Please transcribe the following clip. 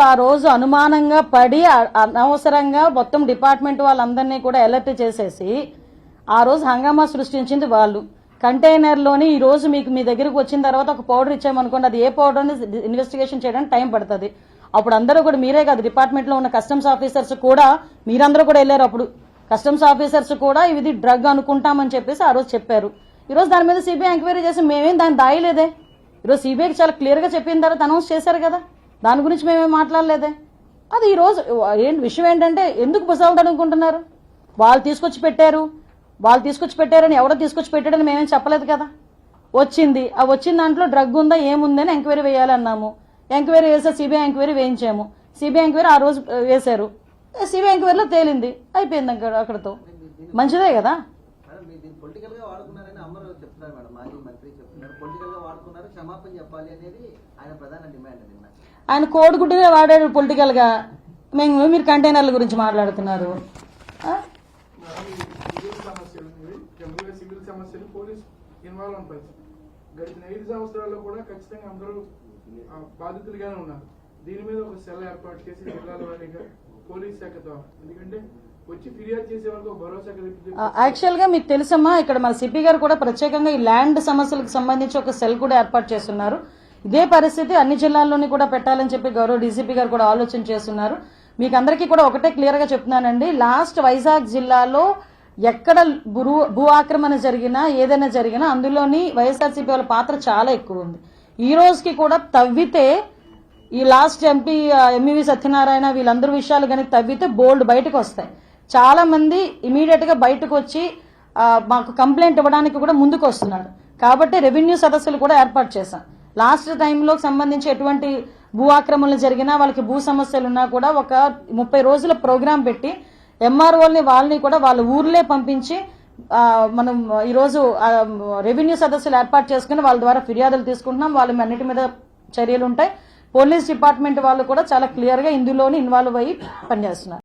ఆ రోజు అనుమానంగా పడి అనవసరంగా మొత్తం డిపార్ట్మెంట్ వాళ్ళందరినీ కూడా అలర్ట్ చేసేసి ఆ రోజు హంగామా సృష్టించింది వాళ్ళు. కంటైనర్లోని ఈ రోజు మీకు మీ దగ్గరకు వచ్చిన తర్వాత ఒక పౌడర్ ఇచ్చామనుకోండి, అది ఏ పౌడర్ అని ఇన్వెస్టిగేషన్ చేయడానికి టైం పడుతుంది. అప్పుడు అందరూ కూడా మీరే కాదు, డిపార్ట్మెంట్లో ఉన్న కస్టమ్స్ ఆఫీసర్స్ కూడా మీరందరూ కూడా వెళ్ళారు. అప్పుడు కస్టమ్స్ ఆఫీసర్స్ కూడా ఇది డ్రగ్ అనుకుంటామని చెప్పేసి ఆ రోజు చెప్పారు. ఈరోజు దాని మీద సిబిఐ ఎంక్వైరీ చేసి మేమేం దాన్ని దాయలేదే. ఈరోజు సిబిఐకి చాలా క్లియర్గా చెప్పిన తర్వాత అనౌన్స్ చేశారు కదా, దాని గురించి మేమేం మాట్లాడలేదే. అది ఈరోజు విషయం ఏంటంటే ఎందుకు బుసలు అనుకుంటున్నారు? వాళ్ళు తీసుకొచ్చి పెట్టారని ఎవరో తీసుకొచ్చి పెట్టాడని మేమేం చెప్పలేదు కదా. వచ్చింది దాంట్లో డ్రగ్ ఉందా ఏముందని ఎంక్వైరీ వేయాలన్నాము. ఎంక్వైరీ వేసే సిబిఐ ఎంక్వైరీ వేయించాము. సిబిఐ ఎంక్వైరీ ఆ రోజు వేశారు. సిబిఐ ఎంక్వైరీలో తేలింది, అయిపోయింది అక్కడతో. మంచిదే కదా. ఆయన కోడిగుడ్డుగా వాడాడు పొలిటికల్ గా. మీరు కంటైనర్ల గురించి మాట్లాడుతున్నారు. సివిల్ సమస్యలు పోలీస్ ఇన్వాల్వ్ ఉంటారు. గడిచిన 5 సంవత్సరాల్లో కూడా ఖచ్చితంగా అందరూ బాధితులుగానే ఉన్నారు. దీని మీద ఒక సెల్ ఏర్పాటు చేసి జిల్లాల వారీగా పోలీస్ శాఖ ద్వారా, ఎందుకంటే వచ్చి ఫిర్యాదు చేసే వరకు భరోసా కలిపి. యాక్చువల్ గా మీకు తెలుసమ్మా, ఇక్కడ మన సిపి గారు కూడా ప్రత్యేకంగా ఈ ల్యాండ్ సమస్యలకు సంబంధించి ఒక సెల్ కూడా ఏర్పాటు చేస్తున్నారు. ఇదే పరిస్థితి అన్ని జిల్లాల్లోని కూడా పెట్టాలని చెప్పి గౌరవ డీసీపీ గారు కూడా ఆలోచన చేస్తున్నారు. మీకు అందరికీ కూడా ఒకటే క్లియర్ గా చెప్తున్నానండి, లాస్ట్ వైజాగ్ జిల్లాలో ఎక్కడ భూ ఆక్రమణ జరిగినా ఏదైనా జరిగినా అందులోని వైఎస్ఆర్సీపీ వాళ్ళ పాత్ర చాలా ఎక్కువ ఉంది. ఈ రోజుకి కూడా తవ్వితే ఈ లాస్ట్ ఎంపీ ఎంఈవి సత్యనారాయణ వీళ్ళందరూ విషయాలు కానీ తవ్వితే బోల్డ్ బయటకు వస్తాయి. చాలా మంది ఇమీడియట్ గా బయటకు వచ్చి మాకు కంప్లైంట్ ఇవ్వడానికి కూడా ముందుకు వస్తున్నారు. కాబట్టి రెవెన్యూ సదస్సులు కూడా ఏర్పాటు చేశాం. లాస్ట్ టైంలో సంబంధించి ఎటువంటి భూ ఆక్రమణలు జరిగినా వాళ్ళకి భూ సమస్యలు ఉన్నా కూడా ఒక 30 రోజుల ప్రోగ్రాం పెట్టి ఎంఆర్ఓల్ని వాళ్ళని కూడా వాళ్ళ ఊర్లే పంపించి మనం ఈరోజు రెవెన్యూ సదస్సులు ఏర్పాటు చేసుకుని వాళ్ళ ద్వారా ఫిర్యాదులు తీసుకుంటున్నాం. వాళ్ళ అన్నిటి మీద చర్యలు ఉంటాయి. పోలీస్ డిపార్ట్మెంట్ వాళ్ళు కూడా చాలా క్లియర్ గా ఇందులోని ఇన్వాల్వ్ అయ్యి పనిచేస్తున్నారు.